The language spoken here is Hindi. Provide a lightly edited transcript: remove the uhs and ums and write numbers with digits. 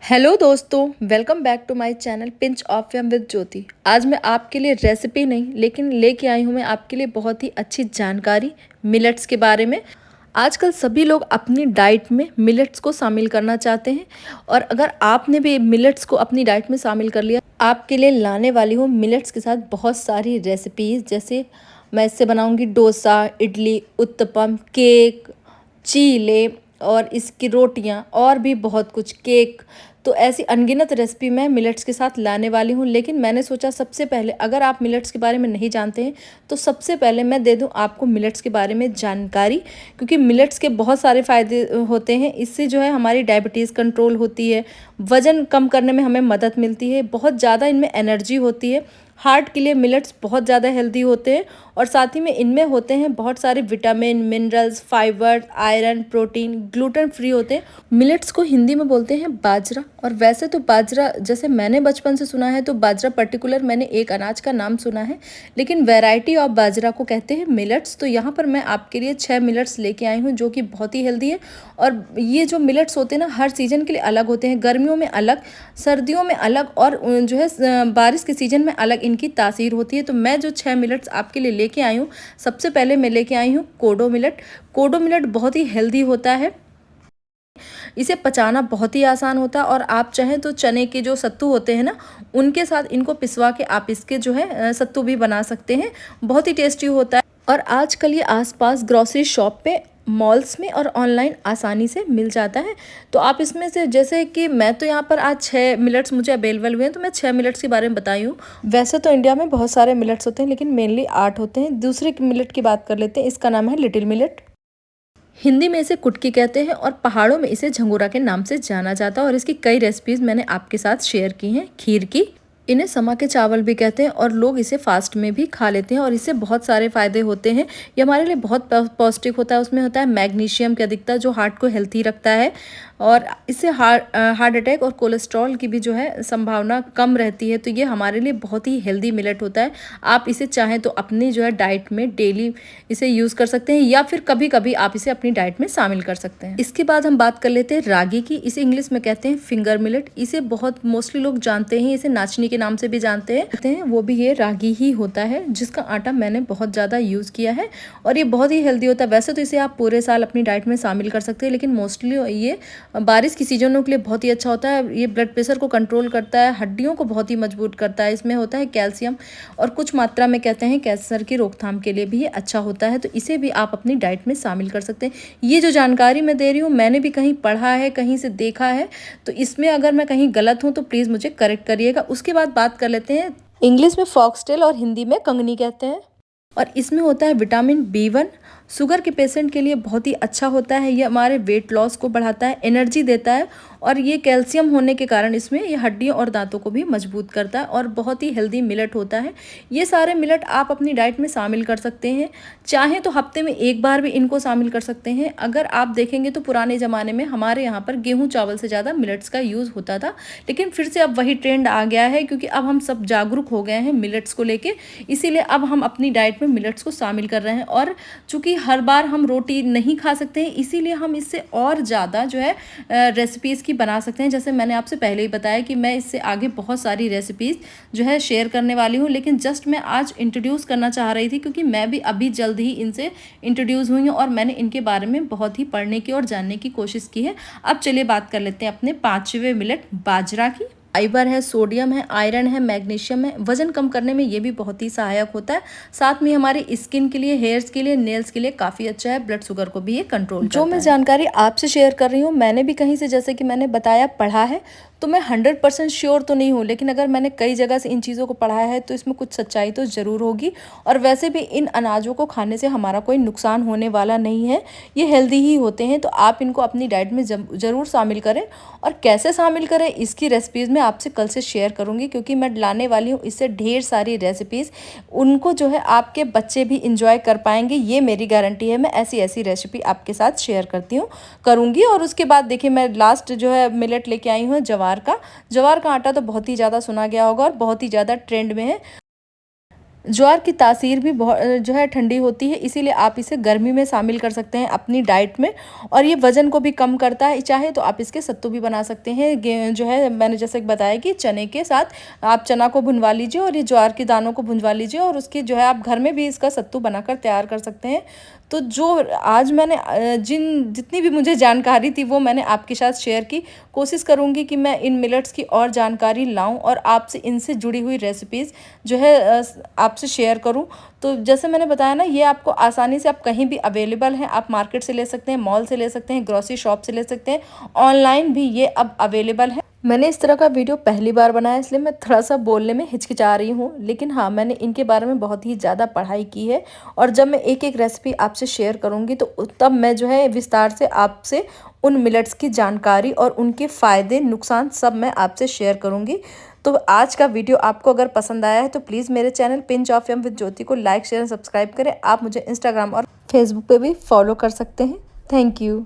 हेलो दोस्तों, welcome back to my channel pinch of fame with Jyoti. आज मैं आपके लिए रेसिपी नहीं लेकिन लेके आई हूँ मैं आपके लिए बहुत ही अच्छी जानकारी मिलेट्स के बारे में। आजकल सभी लोग अपनी डाइट में मिलेट्स को शामिल करना चाहते हैं और अगर आपने भी मिलेट्स को अपनी डाइट में शामिल कर लिया, आपके लिए लाने वाली हूँ मिलेट्स के साथ बहुत सारी रेसिपीज़। जैसे मैं इससे बनाऊँगी डोसा, इडली, उत्तपम, केक, चीले और इसकी रोटियां और भी बहुत कुछ, केक। तो ऐसी अनगिनत रेसिपी मैं मिलेट्स के साथ लाने वाली हूँ। लेकिन मैंने सोचा सबसे पहले, अगर आप मिलेट्स के बारे में नहीं जानते हैं तो सबसे पहले मैं दे दूँ आपको मिलेट्स के बारे में जानकारी, क्योंकि मिलेट्स के बहुत सारे फ़ायदे होते हैं। इससे जो है हमारी डायबिटीज़ कंट्रोल होती है, वज़न कम करने में हमें मदद मिलती है, बहुत ज़्यादा इनमें एनर्जी होती है। हार्ट के लिए मिलेट्स बहुत ज़्यादा हेल्दी होते हैं और साथ ही में इनमें होते हैं बहुत सारे vitamin, minerals, fibre, iron, protein, gluten free होते हैं। मिलेट्स को हिंदी में बोलते हैं बाजरा। और वैसे तो बाजरा, जैसे मैंने बचपन से सुना है, तो बाजरा पर्टिकुलर मैंने एक अनाज का नाम सुना है, लेकिन वैरायटी ऑफ बाजरा को कहते हैं मिलेट्स। तो यहाँ पर मैं आपके लिए 6 मिलेट्स लेके आई हूँ जो कि बहुत ही हेल्दी है। और ये जो मिलेट्स होते हैं ना, हर सीज़न के लिए अलग होते हैं। गर्मियों में अलग, सर्दियों में अलग और जो है बारिश के सीज़न में अलग इनकी तासीर होती है। तो मैं जो 6 मिलेट्स आपके लिए लेके आई हूँ, सबसे पहले मैं लेके आई हूँ कोडो मिलेट। कोडो मिलेट बहुत ही हेल्दी होता है, इसे पचाना बहुत ही आसान होता है। और आप चाहें तो चने के जो सत्तू होते हैं ना, उनके साथ इनको पिसवा के आप इसके जो है सत्तू भी बना सकते हैं। बहुत ही टेस्टी होता है। और आजकल ये आसपास ग्रोसरी शॉप पे, मॉल्स में और ऑनलाइन आसानी से मिल जाता है। तो आप इसमें से, जैसे कि मैं तो यहाँ पर आज 6 मिलेट्स मुझे अवेलेबल हुए हैं, तो मैं 6 मिलेट्स के बारे में बताई हूँ। वैसे तो इंडिया में बहुत सारे मिलेट्स होते हैं लेकिन मेनली 8 होते हैं। दूसरे मिलेट की बात कर लेते हैं, इसका नाम है लिटिल मिलेट। हिंदी में इसे कुटकी कहते हैं और पहाड़ों में इसे झंगोरा के नाम से जाना जाता है। और इसकी कई रेसिपीज़ मैंने आपके साथ शेयर की हैं। खीर की, इन्हें समा के चावल भी कहते हैं और लोग इसे फास्ट में भी खा लेते हैं और इससे बहुत सारे फ़ायदे होते हैं। ये हमारे लिए बहुत पौष्टिक होता है। उसमें होता है मैग्नीशियम की अधिकता, जो हार्ट को हेल्थी रखता है और इससे हार्ट अटैक और कोलेस्ट्रॉल की भी जो है संभावना कम रहती है। तो ये हमारे लिए बहुत ही हेल्दी मिलेट होता है। आप इसे चाहें तो अपनी जो है डाइट में डेली इसे यूज़ कर सकते हैं या फिर कभी कभी आप इसे अपनी डाइट में शामिल कर सकते हैं। इसके बाद हम बात कर लेते हैं रागी की। इसे इंग्लिश में कहते हैं फिंगर मिलेट। इसे बहुत मोस्टली लोग जानते हैं, इसे नाचनी के नाम से भी जानते हैं। वो भी ये रागी ही होता है, जिसका आटा मैंने बहुत ज़्यादा यूज़ किया है और ये बहुत ही हेल्दी होता है। वैसे तो इसे आप पूरे साल अपनी डाइट में शामिल कर सकते हैं, लेकिन मोस्टली ये बारिश की सीजनों के लिए बहुत ही अच्छा होता है। ये ब्लड प्रेशर को कंट्रोल करता है, हड्डियों को बहुत ही मजबूत करता है। इसमें होता है कैल्शियम और कुछ मात्रा में कहते हैं कैंसर की रोकथाम के लिए भी ये अच्छा होता है। तो इसे भी आप अपनी डाइट में शामिल कर सकते हैं। ये जो जानकारी मैं दे रही हूँ, मैंने भी कहीं पढ़ा है, कहीं से देखा है, तो इसमें अगर मैं कहीं गलत हूँ तो प्लीज़ मुझे करेक्ट करिएगा। उसके बाद बात कर लेते हैं, इंग्लिश में फॉक्सटेल और हिंदी में कंगनी कहते हैं। और इसमें होता है विटामिन B1, शुगर के पेशेंट के लिए बहुत ही अच्छा होता है। ये हमारे वेट लॉस को बढ़ाता है, एनर्जी देता है और ये कैल्शियम होने के कारण इसमें ये हड्डियों और दांतों को भी मजबूत करता है और बहुत ही हेल्दी मिलेट होता है। ये सारे मिलेट आप अपनी डाइट में शामिल कर सकते हैं। चाहें तो हफ्ते में एक बार भी इनको शामिल कर सकते हैं। अगर आप देखेंगे तो पुराने ज़माने में हमारे यहाँ पर गेहूँ चावल से ज़्यादा मिलेट्स का यूज़ होता था, लेकिन फिर से अब वही ट्रेंड आ गया है, क्योंकि अब हम सब जागरूक हो गए हैं मिलेट्स को लेके। इसीलिए अब हम अपनी डाइट में मिलेट्स को शामिल कर रहे हैं। और चूँकि हर बार हम रोटी नहीं खा सकते हैं, इसीलिए हम इससे और ज़्यादा जो है रेसिपीज़ की बना सकते हैं। जैसे मैंने आपसे पहले ही बताया कि मैं इससे आगे बहुत सारी रेसिपीज़ जो है शेयर करने वाली हूँ, लेकिन जस्ट मैं आज इंट्रोड्यूस करना चाह रही थी, क्योंकि मैं भी अभी जल्द ही इनसे इंट्रोड्यूस हुई हूँ और मैंने इनके बारे में बहुत ही पढ़ने की और जानने की कोशिश की है। अब चलिए बात कर लेते हैं अपने 5वें मिलेट बाजरा की। फाइबर है, सोडियम है, आयरन है, मैग्नीशियम है, वजन कम करने में ये भी बहुत ही सहायक होता है। साथ में हमारी स्किन के लिए, हेयर्स के लिए, नेल्स के लिए काफ़ी अच्छा है। ब्लड शुगर को भी ये कंट्रोल करता है। जो मैं जानकारी आपसे शेयर कर रही हूँ, मैंने भी कहीं से, जैसे कि मैंने बताया, पढ़ा है। तो मैं 100% श्योर तो नहीं हूँ, लेकिन अगर मैंने कई जगह से इन चीज़ों को पढ़ा है तो इसमें कुछ सच्चाई तो ज़रूर होगी। और वैसे भी इन अनाजों को खाने से हमारा कोई नुकसान होने वाला नहीं है, ये हेल्दी ही होते हैं। तो आप इनको अपनी डाइट में ज़रूर शामिल करें। और कैसे शामिल करें, इसकी रेसिपीज़ मैं आपसे कल से शेयर करूँगी, क्योंकि मैं लाने वाली हूँ इससे ढेर सारी रेसिपीज़। उनको जो है आपके बच्चे भी इंजॉय कर पाएंगे, ये मेरी गारंटी है। मैं ऐसी ऐसी रेसिपी आपके साथ शेयर करूँगी। और उसके बाद देखिए, मैं लास्ट जो है मिलेट लेके आई हूँ जवार का। जवार का आटा तो बहुत ही ज़्यादा सुना गया होगा और बहुत ही ज़्यादा ट्रेंड में है। ज्वार की तासीर भी बहुत जो है ठंडी होती है, इसीलिए आप इसे गर्मी में शामिल कर सकते हैं अपनी डाइट में। और ये वज़न को भी कम करता है। चाहे तो आप इसके सत्तू भी बना सकते हैं। जो है मैंने जैसे बताया कि चने के साथ आप चना को भुनवा लीजिए और ये ज्वार के दानों को भुनवा लीजिए और उसकी जो है आप घर में भी इसका सत्तू बनाकर तैयार कर सकते हैं। तो जो आज मैंने जितनी भी मुझे जानकारी थी वो मैंने आपके साथ शेयर की। कोशिश करूँगी कि मैं इन मिलेट्स की और जानकारी लाऊं और आपसे इनसे जुड़ी हुई रेसिपीज़ जो है आपसे शेयर करूं। तो जैसे मैंने बताया ना, ये आपको आसानी से आप कहीं भी अवेलेबल है। आप मार्केट से ले सकते हैं, मॉल से ले सकते हैं, ग्रोसरी शॉप से ले सकते हैं, ऑनलाइन भी ये अब अवेलेबल है। मैंने इस तरह का वीडियो पहली बार बनाया, इसलिए मैं थोड़ा-सा बोलने में हिचकिचा रही हूँ। लेकिन हाँ, मैंने इनके बारे में बहुत ही ज़्यादा पढ़ाई की है और जब मैं एक-एक रेसिपी आपसे शेयर करूँगी तो तब मैं जो है विस्तार से आपसे उन मिलेट्स की जानकारी और उनके फ़ायदे, नुकसान सब मैं आपसे शेयर करूँगी। तो आज का वीडियो आपको अगर पसंद आया है तो प्लीज़ मेरे channel pinch of yum with Jyoti को लाइक, शेयर, सब्सक्राइब करें। आप मुझे इंस्टाग्राम और फेसबुक पे भी फॉलो कर सकते हैं। Thank you.